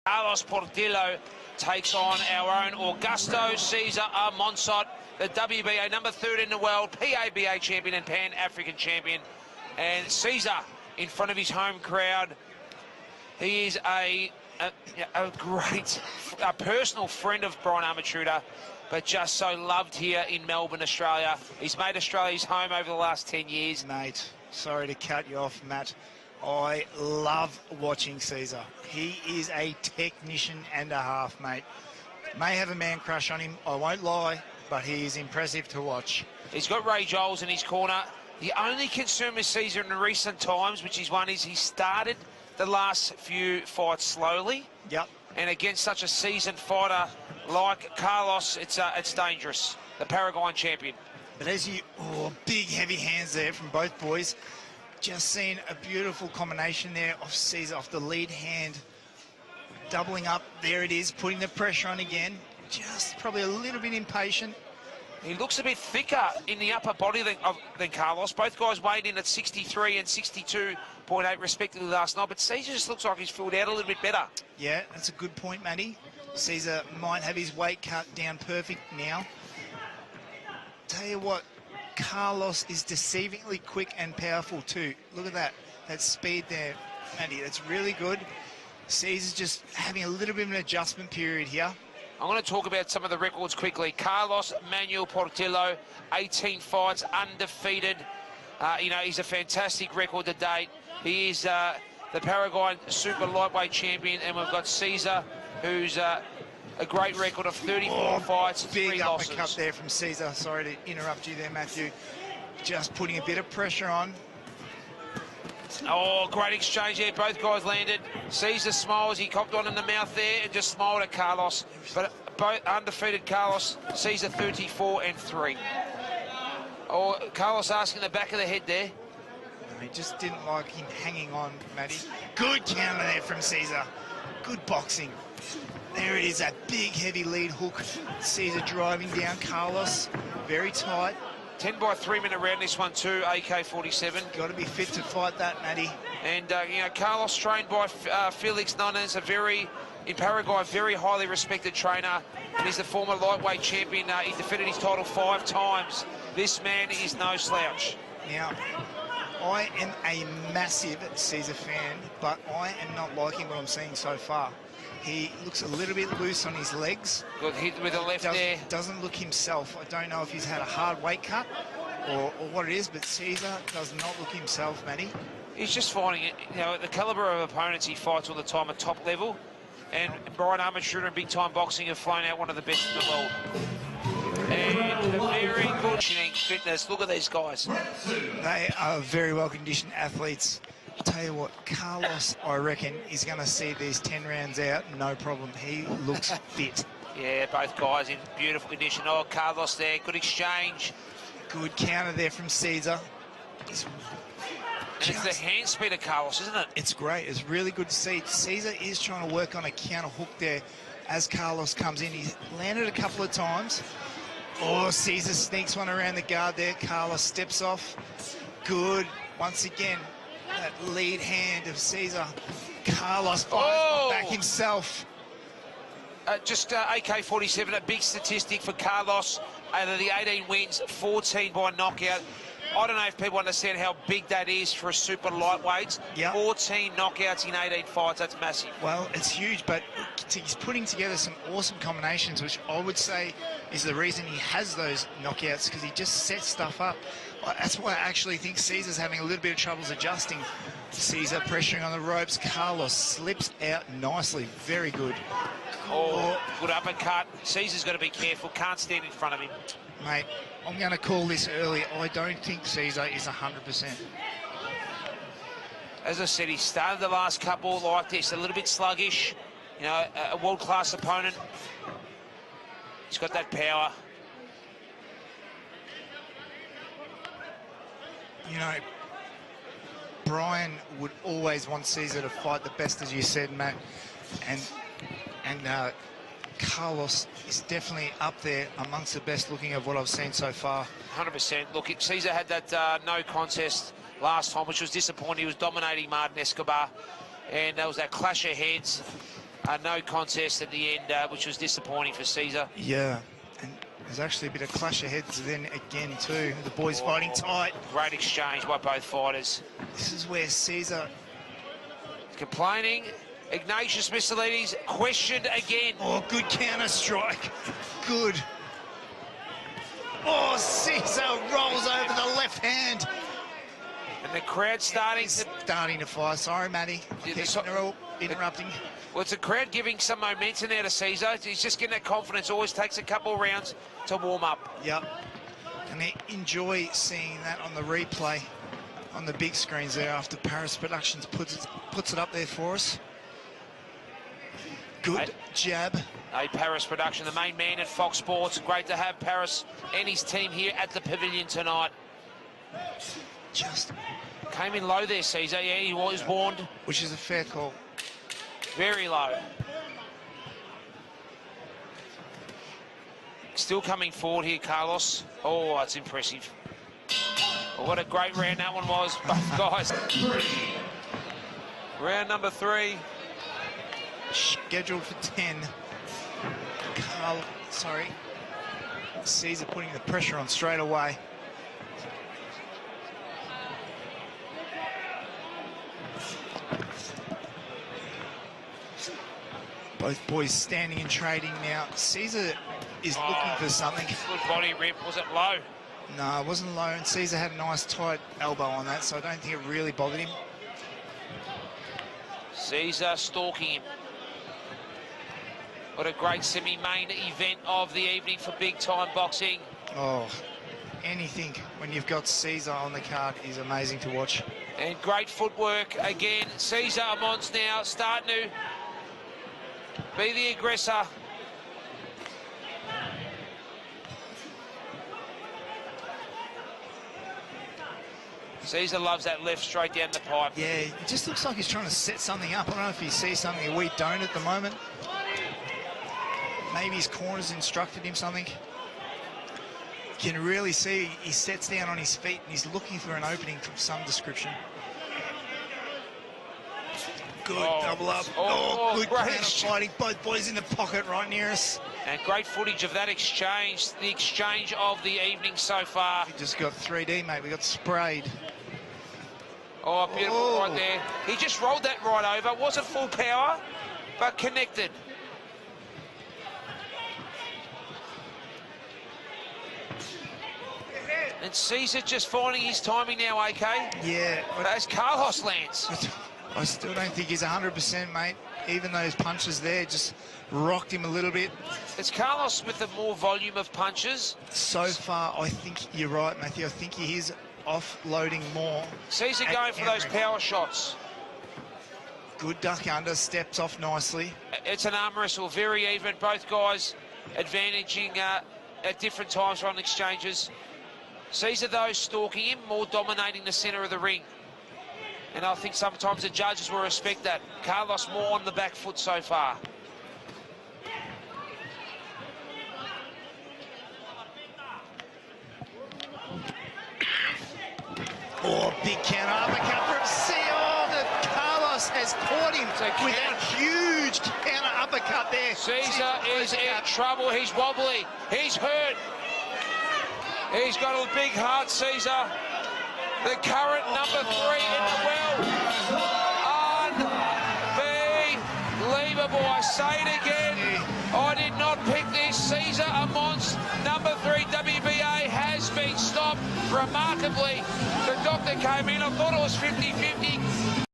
Carlos Portillo takes on our own Augusto Cesar Amonsot, the WBA number 3 in the world, PABA champion and Pan-African champion. And Cesar in front of his home crowd. He is a great, personal friend of Brian Armatruda, but just so loved here in Melbourne, Australia. He's made Australia his home over the last 10 years. Mate, sorry to cut you off, Matt. I love watching Cesar. He is a technician and a half, mate. May have a man crush on him, I won't lie, but he is impressive to watch. He's got Ray Giles in his corner. The only concern with Cesar in recent times, which is one, is he started the last few fights slowly. Yep. And against such a seasoned fighter like Carlos, it's dangerous. The Paraguayan champion. But as you, big heavy hands there from both boys. Just seen a beautiful combination there of Cesar off the lead hand. Doubling up, there it is, putting the pressure on again. Just probably a little bit impatient. He looks a bit thicker in the upper body than Carlos. Both guys weighed in at 63 and 62.8 respectively last night, but Cesar just looks like he's filled out a little bit better. Yeah, that's a good point, Matty. Cesar might have his weight cut down perfect now. Tell you what, Carlos is deceivingly quick and powerful too. Look at that speed there, Matty. That's really good. Cesar's just having a little bit of an adjustment period here. I'm going to talk about some of the records quickly. Carlos Manuel Portillo, 18 fights, undefeated. He's a fantastic record to date. He is the Paraguayan super lightweight champion, and we've got Cesar, who's a great record of 34 fights, 3 losses. Big uppercut there from Cesar. Sorry to interrupt you there, Matthew. Just putting a bit of pressure on. Oh, great exchange there. Both guys landed. Cesar smiles. He copped one in the mouth there and just smiled at Carlos. But both undefeated Carlos, Cesar 34 and 3. Oh, Carlos asking the back of the head there. He just didn't like him hanging on, Matty. Good counter there from Cesar. Good boxing. There it is, that big heavy lead hook. Cesar driving down Carlos. Very tight. 10 by 3 minute round this one too, AK-47. Got to be fit to fight that, Matty. And, Carlos trained by Felix Nunes, in Paraguay, very highly respected trainer. And he's the former lightweight champion. He defended his title 5 times. This man is no slouch. Now, I am a massive Cesar fan, but I am not liking what I'm seeing so far. He looks a little bit loose on his legs. Good hit with the left there. Doesn't look himself. I don't know if he's had a hard weight cut or what it is, but Cesar does not look himself, Matty. He's just finding it, the caliber of opponents he fights all the time at top level. And Brian Armatruda in big-time boxing have flown out one of the best in the world. And very good conditioning, fitness. Look at these guys. They are very well-conditioned athletes. I'll tell you what, Carlos, I reckon, is going to see these 10 rounds out, no problem. He looks fit. Yeah, both guys in beautiful condition. Oh, Carlos there, good exchange. Good counter there from Cesar. It's the hand speed of Carlos, isn't it? It's great. It's really good to see. Cesar is trying to work on a counter hook there as Carlos comes in. He's landed a couple of times. Oh, Cesar sneaks one around the guard there. Carlos steps off. Good. Once again, that lead hand of Cesar. Carlos fires back himself. AK-47, a big statistic for Carlos. Out of the 18 wins, 14 by knockout. I don't know if people understand how big that is for a super lightweight. Yep. 14 knockouts in 18 fights, that's massive. Well, it's huge, but he's putting together some awesome combinations, which I would say is the reason he has those knockouts, because he just sets stuff up. That's why I actually think Cesar's having a little bit of troubles adjusting. Cesar pressuring on the ropes. Carlos slips out nicely. Very good. Oh, good uppercut. Cesar's got to be careful. Can't stand in front of him. Mate, I'm going to call this early. I don't think Cesar is 100%. As I said, he started the last couple like this, a little bit sluggish. A world-class opponent. He's got that power. Brian would always want Cesar to fight the best, as you said, Matt. And Carlos is definitely up there amongst the best looking of what I've seen so far. 100%. Look, Cesar had that no contest last time, which was disappointing. He was dominating Martin Escobar, and there was that clash of heads. no contest at the end, which was disappointing for Caesar. Yeah, and there's actually a bit of clash of heads then again too. The boys fighting tight. Great exchange by both fighters. This is where Caesar complaining. Ignatius Missilides questioned again. Oh, good counter strike. Good. Oh, Caesar rolls over the left hand. And the crowd starting to fire. Sorry, Matty. Interrupting. Well, it's a crowd giving some momentum now to Caesar. He's just getting that confidence. Always takes a couple of rounds to warm up. Yep. And they enjoy seeing that on the replay on the big screens there after Paris Productions puts it up there for us. Good jab. Paris Production, the main man at Fox Sports. Great to have Paris and his team here at the pavilion tonight. Just came in low there, Caesar. Yeah, he was warned. Which is a fair call. Very low. Still coming forward here, Carlos. Oh, that's impressive. Well, what a great round that one was, both guys. Round number 3. Scheduled for 10. Caesar putting the pressure on straight away. Both boys standing and trading now. Caesar is looking for something. Good body rip. Was it low? No, it wasn't low, and Caesar had a nice tight elbow on that, so I don't think it really bothered him. Caesar stalking him. What a great semi-main event of the evening for big-time boxing. Oh, anything when you've got Caesar on the card is amazing to watch. And great footwork again. Caesar Amons now starting to be the aggressor. Caesar loves that left straight down the pipe. Yeah, it just looks like he's trying to set something up. I don't know if he sees something we don't at the moment. Maybe his corner's instructed him something. You can really see he sets down on his feet and he's looking for an opening from some description. Good double up. Good counter fighting. Both boys in the pocket right near us. And great footage of that exchange, the exchange of the evening so far. We just got 3D, mate. We got sprayed. Oh, beautiful right there. He just rolled that right over. Wasn't full power, but connected. And Caesar just finding his timing now, AK. Yeah. As Carlos lands. I still don't think he's 100%, mate. Even those punches there just rocked him a little bit. It's Carlos with the more volume of punches. So far, I think you're right, Matthew. I think he is offloading more. Caesar going for those power shots. Good duck under, steps off nicely. It's an arm wrestle, very even. Both guys advantaging at different times on exchanges. Caesar, though, stalking him, more dominating the centre of the ring. And I think sometimes the judges will respect that. Carlos more on the back foot so far. Oh, big counter uppercut from Caesar. Carlos has caught him with a huge counter uppercut there. Caesar is in trouble. He's wobbly. He's hurt. He's got a big heart, Caesar. The current number 3 in the world. Unbelievable. I say it again. I did not pick this. Caesar Amons, number 3 WBA, has been stopped remarkably. The doctor came in. I thought it was 50-50.